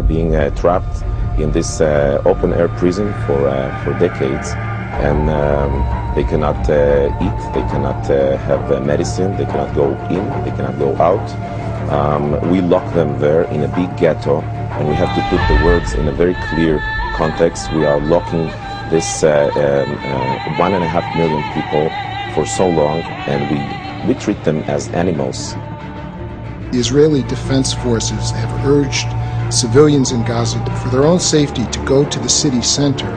being trapped in this open-air prison for decades, and they cannot eat, they cannot have medicine, they cannot go in, they cannot go out. We lock them there in a big ghetto, and we have to put the words in a very clear context. We are locking this 1.5 million people for so long, and we treat them as animals. The Israeli Defense Forces have urged civilians in Gaza for their own safety to go to the city center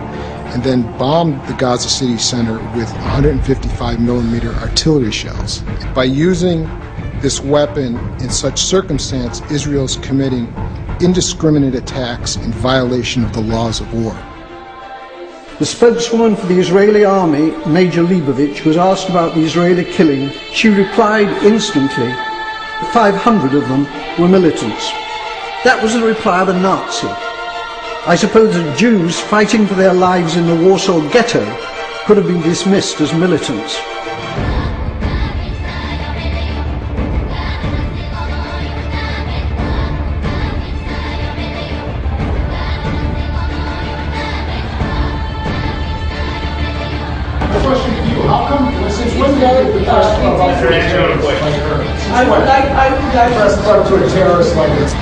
and then bomb the Gaza city center with 155mm artillery shells. By using this weapon in such circumstance, Israel is committing indiscriminate attacks in violation of the laws of war. The spokeswoman for the Israeli army, Major Leibovich, was asked about the Israeli killing. She replied instantly, 500 of them were militants. That was the reply of a Nazi. I suppose that Jews fighting for their lives in the Warsaw Ghetto could have been dismissed as militants. The question to you, how come, since when did the press club up to a terrorist like her? I would like press club to a terrorist like this.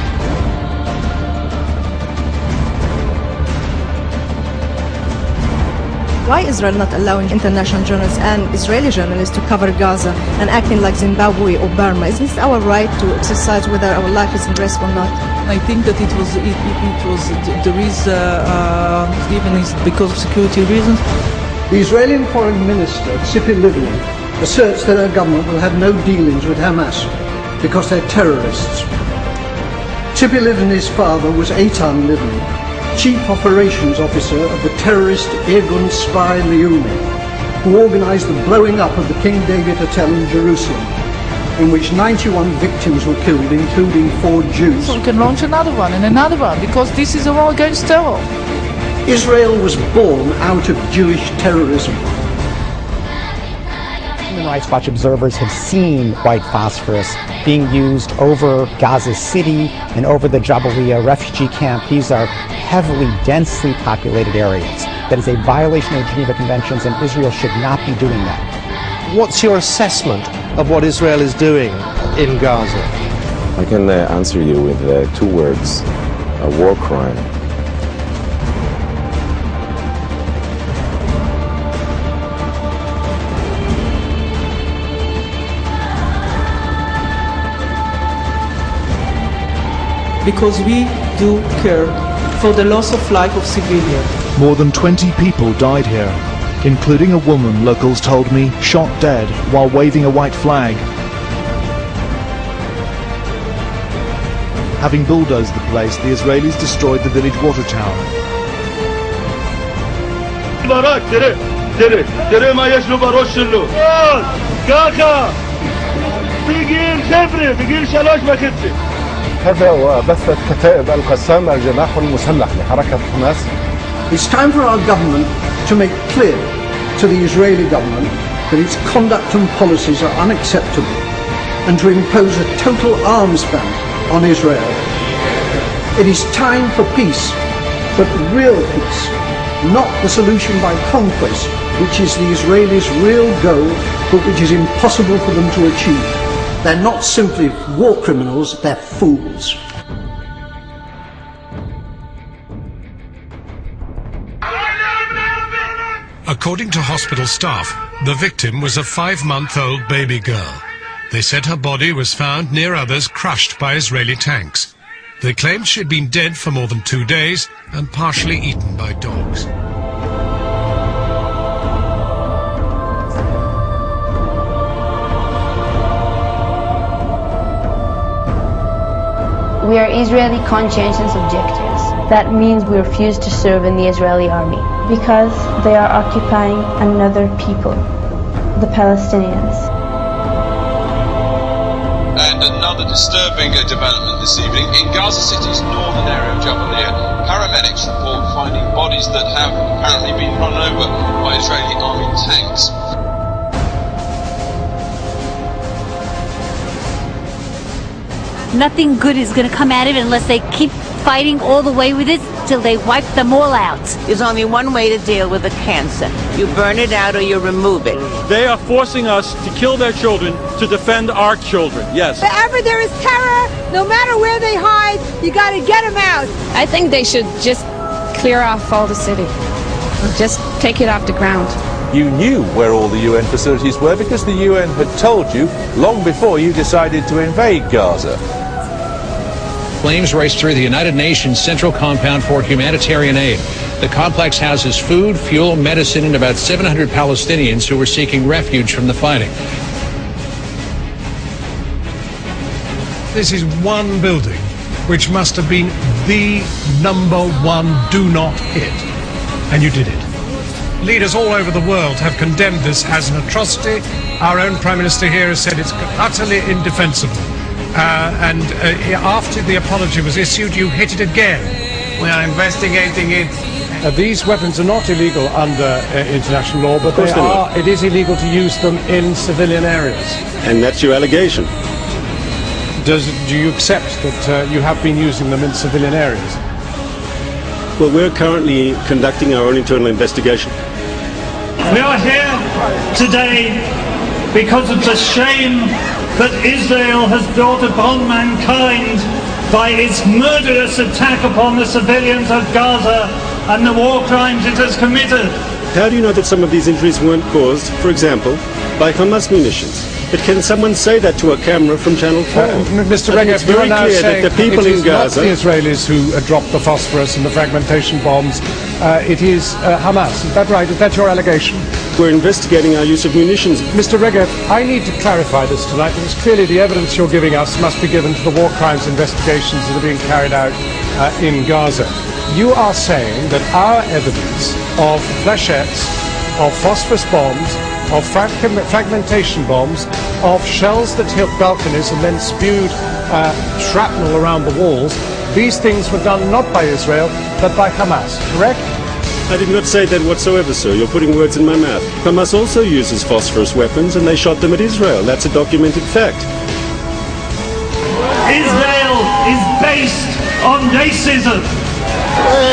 Why Israel not allowing international journalists and Israeli journalists to cover Gaza and acting like Zimbabwe or Burma? Isn't this our right to exercise whether our life is at risk or not? I think that there is even is because of security reasons. The Israeli Foreign Minister, Tzipi Livni, asserts that her government will have no dealings with Hamas because they're terrorists. Tzipi Livni's father was Eitan Livni, Chief Operations Officer of the terrorist Irgun Spy Leumi, who organised the blowing up of the King David Hotel in Jerusalem, in which 91 victims were killed, including 4 Jews. So we can launch another one and another one, because this is a war against terror. Israel was born out of Jewish terrorism. Human Rights Watch observers have seen white phosphorus being used over Gaza City and over the Jabalia refugee camp. These are heavily, densely populated areas. That is a violation of the Geneva Conventions, and Israel should not be doing that. What's your assessment of what Israel is doing in Gaza? I can answer you with 2 words: a war crime. Because we do care for the loss of life of civilians. More than 20 people died here, including a woman, locals told me, shot dead while waving a white flag. Having bulldozed the place, the Israelis destroyed the village water tower. هذا وبثت كتائب القسام الجناح المسلح لحركة حماس. It's time for our government to make clear to the Israeli government that its conduct and policies are unacceptable, and to impose a total arms ban on Israel. It is time for peace, but real peace, not the solution by conquest, which is the Israelis' real goal, but which is impossible for them to achieve. They're not simply war criminals, they're fools. According to hospital staff, the victim was a 5-month-old baby girl. They said her body was found near others crushed by Israeli tanks. They claimed she'd been dead for more than 2 days and partially eaten by dogs. We are Israeli conscientious objectors. That means we refuse to serve in the Israeli army because they are occupying another people, the Palestinians. And another disturbing development this evening in Gaza City's northern area of Jabalia. Paramedics report finding bodies that have apparently been run over by Israeli army tanks. Nothing good is going to come out of it unless they keep fighting all the way with it till they wipe them all out. There's only one way to deal with the cancer. You burn it out or you remove it. They are forcing us to kill their children to defend our children, yes. Wherever there is terror, no matter where they hide, you got to get them out. I think they should just clear off all the city. Just take it off the ground. You knew where all the UN facilities were because the UN had told you long before you decided to invade Gaza. Flames raced through the United Nations Central Compound for Humanitarian Aid. The complex houses food, fuel, medicine, and about 700 Palestinians who were seeking refuge from the fighting. This is one building which must have been the #1 do not hit. And you did it. Leaders all over the world have condemned this as an atrocity. Our own Prime Minister here has said it's utterly indefensible. After the apology was issued, you hit it again. We are investigating it. These weapons are not illegal under international law, but it is illegal to use them in civilian areas. And that's your allegation. Do you accept that you have been using them in civilian areas? Well, we're currently conducting our own internal investigation. We are here today because of the shame that Israel has brought upon mankind by its murderous attack upon the civilians of Gaza and the war crimes it has committed. How do you know that some of these injuries weren't caused, for example, by Hamas munitions? But can someone say that to a camera from Channel 4? Mr. Regev, you are now saying that the people in Gaza, not the Israelis who dropped the phosphorus and the fragmentation bombs. It is Hamas. Is that right? Is that your allegation? We're investigating our use of munitions. Mr. Regev, I need to clarify this tonight because clearly the evidence you're giving us must be given to the war crimes investigations that are being carried out in Gaza. You are saying that our evidence of flechettes, of phosphorus bombs, of fragmentation bombs, of shells that hit balconies and then spewed shrapnel around the walls, these things were done not by Israel, but by Hamas, correct? I did not say that whatsoever, sir. You're putting words in my mouth. Hamas also uses phosphorus weapons, and they shot them at Israel. That's a documented fact. Israel is based on racism.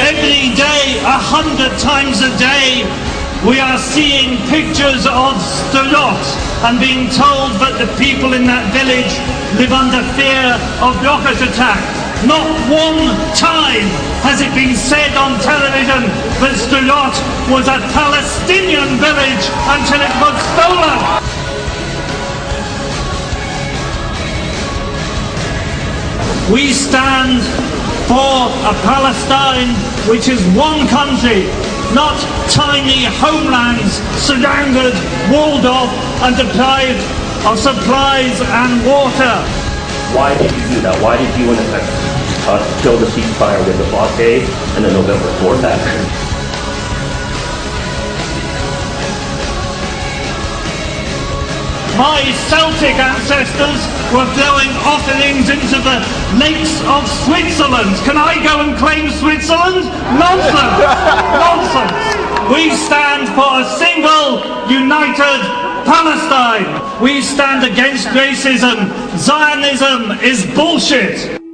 Every day, 100 times a day, we are seeing pictures of Sderot and being told that the people in that village live under fear of rocket attack. Not one time has it been said on television that Sderot was a Palestinian village until it was stolen. We stand for a Palestine which is one country, not tiny homelands surrounded, walled off and deprived of supplies and water. Why did you do that? Why did you in effect kill the ceasefire with the blockade and the November 4th action? My Celtic ancestors were throwing offerings into the lakes of Switzerland. Can I go and claim Switzerland? Nonsense! Nonsense! We stand for a single, united Palestine. We stand against racism. Zionism is bullshit.